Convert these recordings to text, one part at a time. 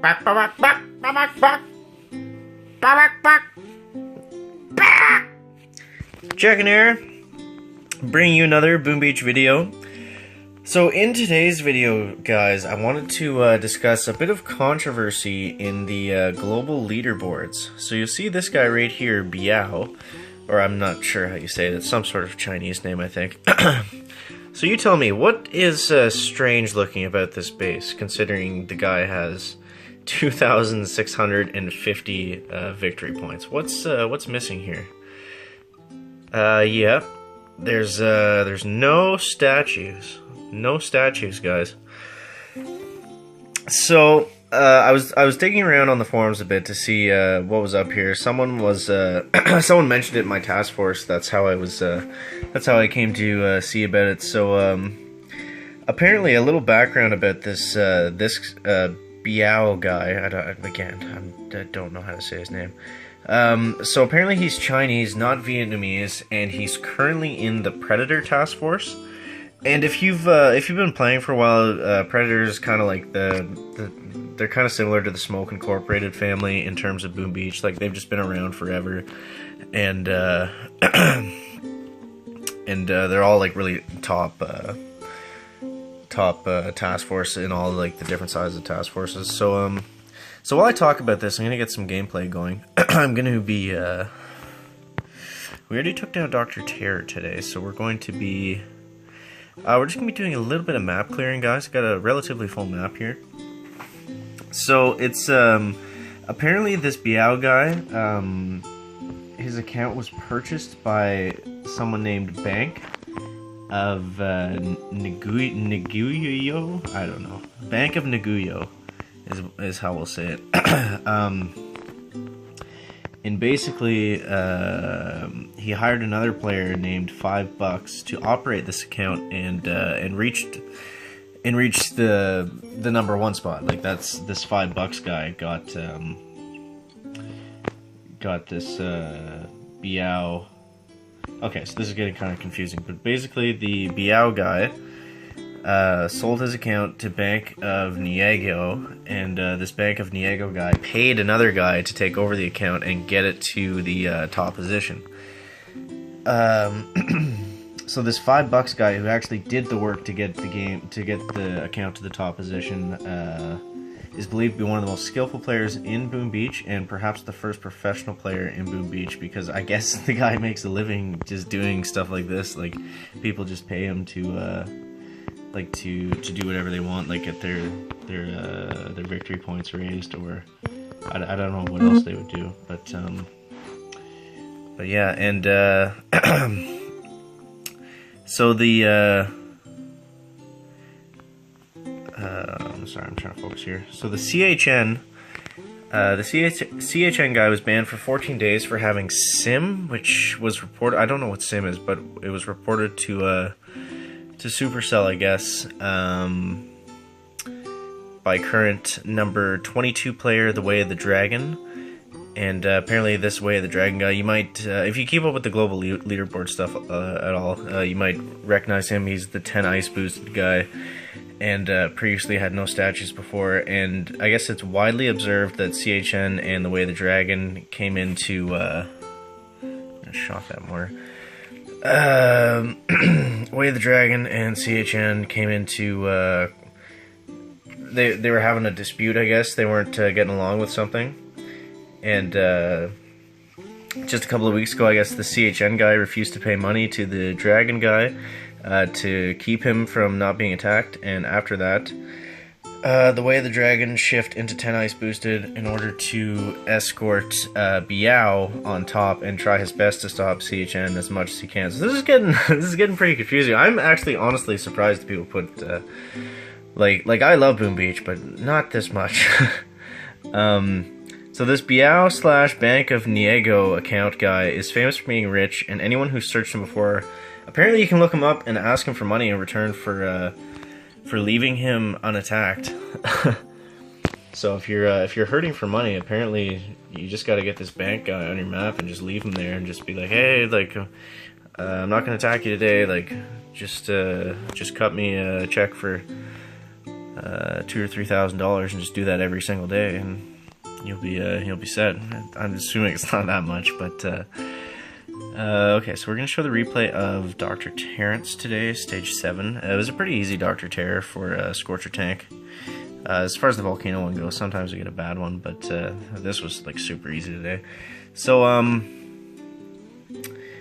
Back, back, back, back, back, back, back, back. Jack and Air, bringing you another Boom Beach video. So in today's video, guys, I wanted to discuss a bit of controversy in the global leaderboards. So you'll see this guy right here, Biao, or I'm not sure how you say it. It's some sort of Chinese name, I think. So you tell me, what is strange looking about this base, considering the guy has 2,650 victory points? What's missing here? Yeah, there's no statues. No statues, guys. So I was digging around on the forums a bit to see what was up here. Someone was someone mentioned it in my task force. That's how I came to see about it. So apparently, a little background about this Biao guy. I don't know how to say his name. So apparently he's Chinese, not Vietnamese, and he's currently in the Predator task force. And if you've been playing for a while, Predator is kind of like they're kind of similar to the Smoke Incorporated family in terms of Boom Beach. Like, they've just been around forever, and they're all like really top task force in all like the different sizes of task forces. So while I talk about this, I'm gonna get some gameplay going. I'm gonna be we already took down Dr. Terror today, so we're going to be. We're just going to be doing a little bit of map clearing, guys. Got a relatively full map here. So, it's, apparently this Biao guy, his account was purchased by someone named Bank of, Naguyo? I don't know. Bank of Naguyo is how we'll say it. And basically, he hired another player named $5 to operate this account, and reached the number one spot. Like, that's this $5 guy got this Biao. Okay, so this is getting kind of confusing, but basically the Biao guy sold his account to Bank of Niego, and this Bank of Niego guy paid another guy to take over the account and get it to the top position. So this $5 guy, who actually did the work to get the account to the top position, is believed to be one of the most skillful players in Boom Beach, and perhaps the first professional player in Boom Beach, because I guess the guy makes a living just doing stuff like this. Like, people just pay him to do whatever they want, like get their victory points raised, or I don't know what else they would do, but yeah, and so the I'm sorry, I'm trying to focus here. So the CHN guy was banned for 14 days for having SIM, which was reported. I don't know what SIM is, but it was reported to Supercell, I guess, by current number 22 player, The Way of the Dragon. And apparently this Way of the Dragon guy, you might, if you keep up with the global leaderboard stuff at all, you might recognize him. He's the 10 ice boosted guy, and previously had no statues before. And I guess it's widely observed that CHN and The Way of the Dragon came into, I shot that more. Way of the Dragon and CHN came into, they were having a dispute, I guess. They weren't getting along with something. And just a couple of weeks ago, I guess the CHN guy refused to pay money to the Dragon guy to keep him from not being attacked. And after that, the Way of the Dragon shift into 10 ice boosted in order to escort Biao on top and try his best to stop CHN as much as he can. So this is getting pretty confusing. I'm actually honestly surprised that people put like I love Boom Beach, but not this much. So this Biao / Bank of Niego account guy is famous for being rich, and anyone who's searched him before, apparently you can look him up and ask him for money in return for leaving him unattacked. So if you're hurting for money, apparently you just got to get this bank guy on your map and just leave him there and just be like, hey, like, I'm not gonna attack you today. Like, just cut me a check for $2,000 or $3,000 and just do that every single day, and you'll be set. I'm assuming it's not that much, but okay, so we're gonna show the replay of Dr. Terrence today, stage 7. It was a pretty easy Dr. Terror for Scorcher Tank. As far as the volcano one goes, sometimes we get a bad one, but this was like super easy today. So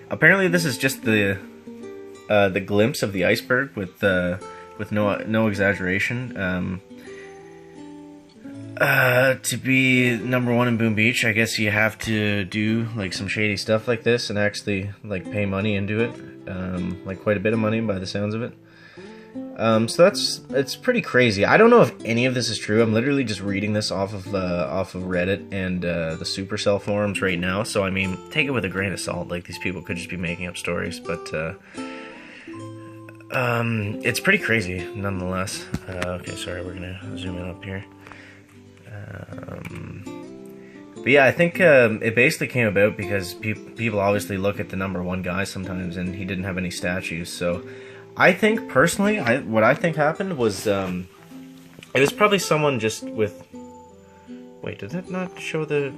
apparently this is just the glimpse of the iceberg with no exaggeration. To be #1 in Boom Beach, I guess you have to do like some shady stuff like this and actually like pay money into it, like quite a bit of money by the sounds of it. So it's pretty crazy. I don't know if any of this is true. I'm literally just reading this off of Reddit and the Supercell forums right now. So I mean, take it with a grain of salt. Like, these people could just be making up stories, but it's pretty crazy nonetheless. Okay, sorry, we're gonna zoom in up here. But yeah, I think it basically came about because people obviously look at the #1 guy sometimes, and he didn't have any statues. So I think personally, what I think happened was it was probably someone just with. Wait, did that not show the?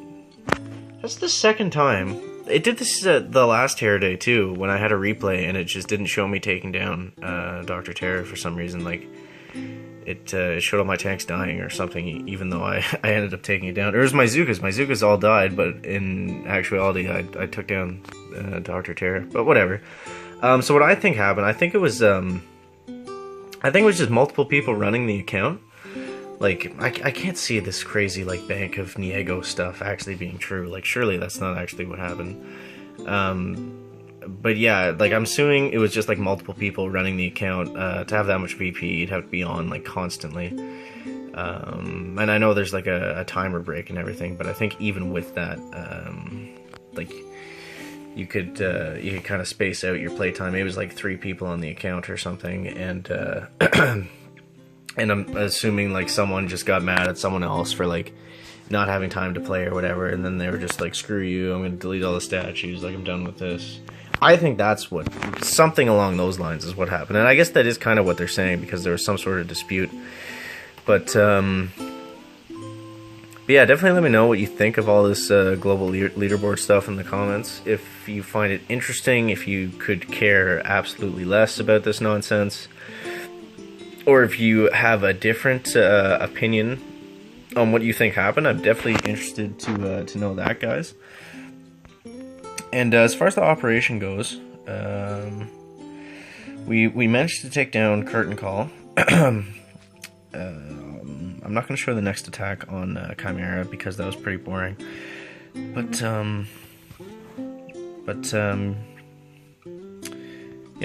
That's the second time. It did this the last Terror Day too, when I had a replay and it just didn't show me taking down Dr. Terror for some reason. Like, it showed all my tanks dying or something, even though I ended up taking it down. Or it was my Zookas. My Zookas all died, but in actuality, I took down Dr. Terror. But whatever. So what I think happened, I think it was just multiple people running the account. Like, I can't see this crazy, like, Bank of Niego stuff actually being true. Like, surely that's not actually what happened. But yeah, like, I'm assuming it was just, like, multiple people running the account. To have that much VP, you'd have to be on, like, constantly. And I know there's, like, a timer break and everything, but I think even with that, like, you could kind of space out your playtime. Maybe it was, like, 3 people on the account or something, and and I'm assuming, like, someone just got mad at someone else for, like, not having time to play or whatever, and then they were just like, screw you, I'm gonna delete all the statues, like, I'm done with this. I think that's something along those lines is what happened, and I guess that is kind of what they're saying, because there was some sort of dispute. But yeah, definitely let me know what you think of all this global leaderboard stuff in the comments. If you find it interesting, if you could care absolutely less about this nonsense, or if you have a different opinion on what you think happened. I'm definitely interested to know that, guys. And as far as the operation goes, we managed to take down Curtain Call. I'm not going to show the next attack on Chimera because that was pretty boring. But yeah,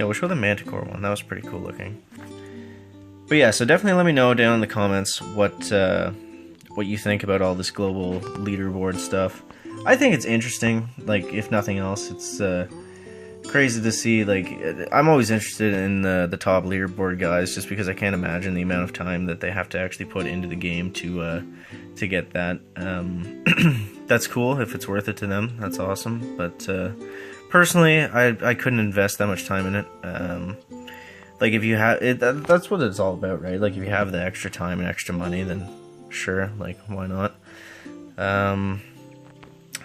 we'll show the Manticore one. That was pretty cool looking. But yeah, so definitely let me know down in the comments what you think about all this global leaderboard stuff. I think it's interesting, like, if nothing else. It's crazy to see, like, I'm always interested in the top leaderboard guys, just because I can't imagine the amount of time that they have to actually put into the game to get that. That's cool if it's worth it to them. That's awesome. But personally, I couldn't invest that much time in it. Like, if you have it, that's what it's all about, right? Like, if you have the extra time and extra money, then sure, like, why not?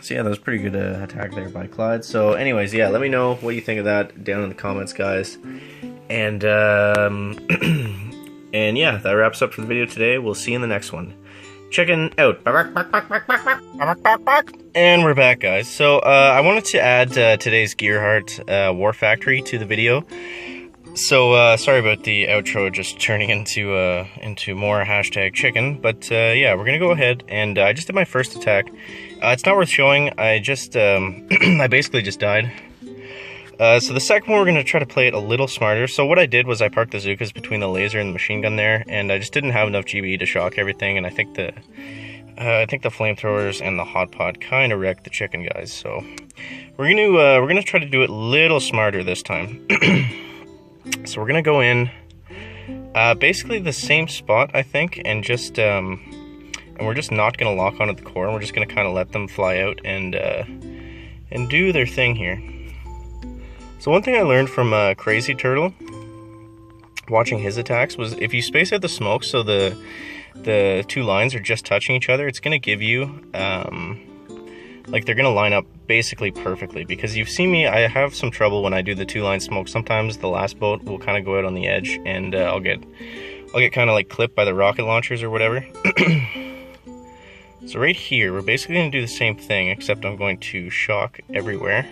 So yeah, that was a pretty good attack there by Clyde. So anyways, yeah, let me know what you think of that down in the comments, guys. And and yeah, that wraps up for the video today. We'll see you in the next one. Chicken out. And we're back, guys. So I wanted to add today's Gearheart War Factory to the video. So sorry about the outro just turning into more hashtag chicken, but yeah, we're gonna go ahead and I just did my first attack. It's not worth showing. I just I basically just died. So the second one, we're gonna try to play it a little smarter. So what I did was I parked the Zookas between the laser and the machine gun there, and I just didn't have enough GBE to shock everything, and I think the flamethrowers and the hot pod kind of wrecked the chicken, guys. So we're gonna try to do it a little smarter this time. So we're gonna go in basically the same spot, I think, and just and we're just not gonna lock onto the core, and we're just gonna kind of let them fly out and do their thing here. So one thing I learned from Crazy Turtle watching his attacks was if you space out the smoke so the two lines are just touching each other, it's going to give you, like they're going to line up basically perfectly, because you've seen me, I have some trouble when I do the two-line smoke. Sometimes the last boat will kind of go out on the edge, and I'll get kind of like clipped by the rocket launchers or whatever. So right here, we're basically going to do the same thing, except I'm going to shock everywhere.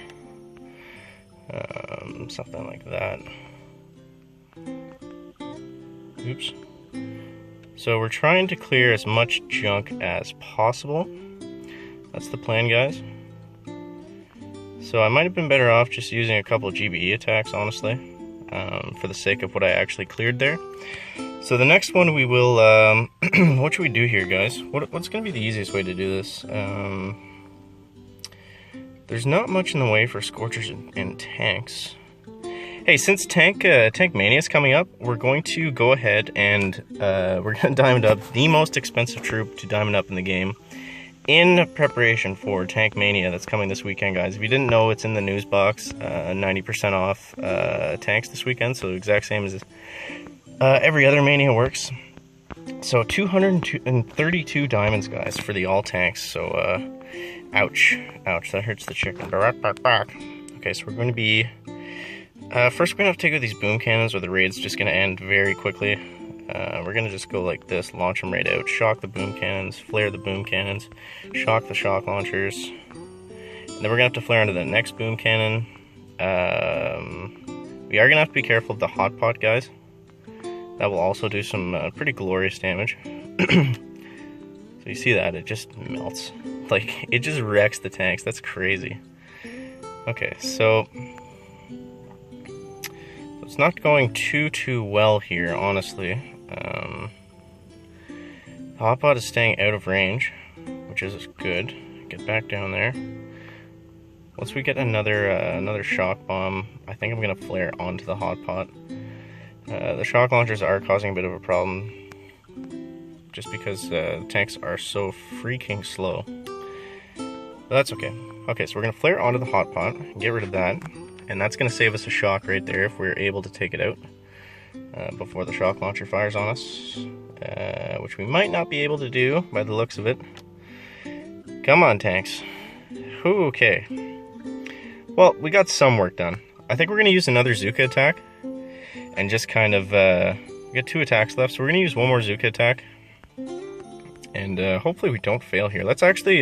Something like that. Oops. So we're trying to clear as much junk as possible. That's the plan, guys. So I might have been better off just using a couple GBE attacks, honestly, for the sake of what I actually cleared there. So the next one we will, what should we do here, guys? What's going to be the easiest way to do this? There's not much in the way for Scorchers and tanks. Hey, since Tank Mania is coming up, we're going to go ahead and we're going to diamond up the most expensive troop to diamond up in the game in preparation for Tank Mania that's coming this weekend, guys. If you didn't know, it's in the news box, 90% off tanks this weekend, so exact same as every other Mania works. So 232 diamonds, guys, for the all tanks. So ouch, that hurts the chicken. Okay, so we're going to be first we're gonna have to take out these boom cannons, or the raid's just gonna end very quickly. We're gonna just go like this, launch them right out, shock the boom cannons, flare the boom cannons, shock the shock launchers, and then we're gonna have to flare into the next boom cannon. We are gonna have to be careful of the hot pot, guys. That will also do some pretty glorious damage. So you see that, it just melts. Like, it just wrecks the tanks, that's crazy. Okay, so it's not going too well here, honestly. The hotpot is staying out of range, which is good. Get back down there. Once we get another shock bomb, I think I'm gonna flare onto the hotpot. The shock launchers are causing a bit of a problem, just because the tanks are so freaking slow. But that's okay. Okay, so we're gonna flare onto the hotpot, get rid of that. And that's going to save us a shock right there if we're able to take it out before the shock launcher fires on us, which we might not be able to do by the looks of it. Come on, tanks. Okay. Well, we got some work done. I think we're going to use another Zuka attack and just kind of we got 2 attacks left, so we're going to use one more Zuka attack, and hopefully we don't fail here. Let's actually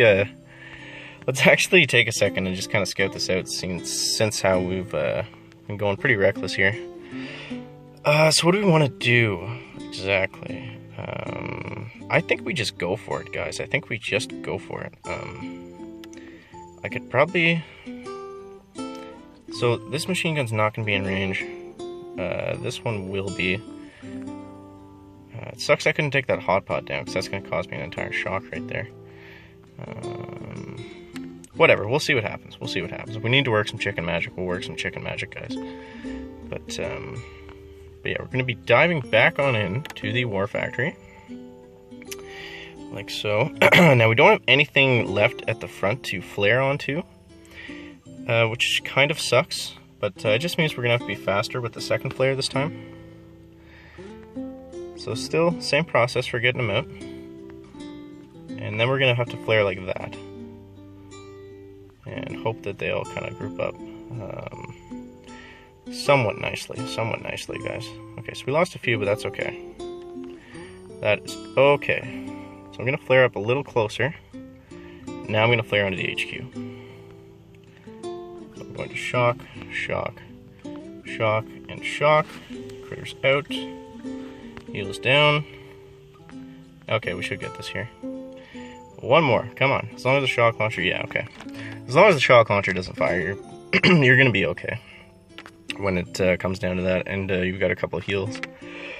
take a second and just kind of scout this out, since how we've been going pretty reckless here. So what do we want to do exactly? I think we just go for it, guys. I think we just go for it. I could probably... So this machine gun's not going to be in range. This one will be. It sucks I couldn't take that hot pot down, because that's going to cause me an entire shock right there. Whatever, we'll see what happens. If we need to work some chicken magic, we'll work some chicken magic, guys. But yeah, we're going to be diving back on in to the war factory. Like so. Now, we don't have anything left at the front to flare onto, which kind of sucks. But it just means we're going to have to be faster with the second flare this time. So still, same process for getting them out. And then we're going to have to flare like that. And hope that they all kind of group up somewhat nicely, guys. Okay, so we lost a few, but that's okay. That is okay. So I'm going to flare up a little closer. Now I'm going to flare onto the HQ. So I'm going to shock, shock, shock, and shock. Critters out. Heals down. Okay, we should get this here. One more, come on. As long as the shock launcher, yeah, okay. As long as the shock launcher doesn't fire, you're gonna be okay when it comes down to that, and you've got a couple of heals.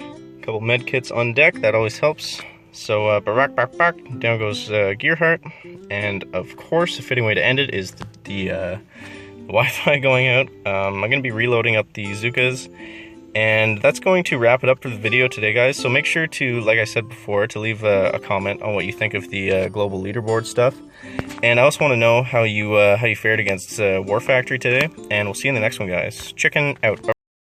A couple med kits on deck, that always helps. So, barak, down goes Gearheart, and of course, a fitting way to end it is the Wi-Fi going out. I'm gonna be reloading up the Zukas, and that's going to wrap it up for the video today, guys. So make sure to, like I said before, to leave a comment on what you think of the global leaderboard stuff. And I also want to know how you fared against War Factory today. And we'll see you in the next one, guys. Chicken out.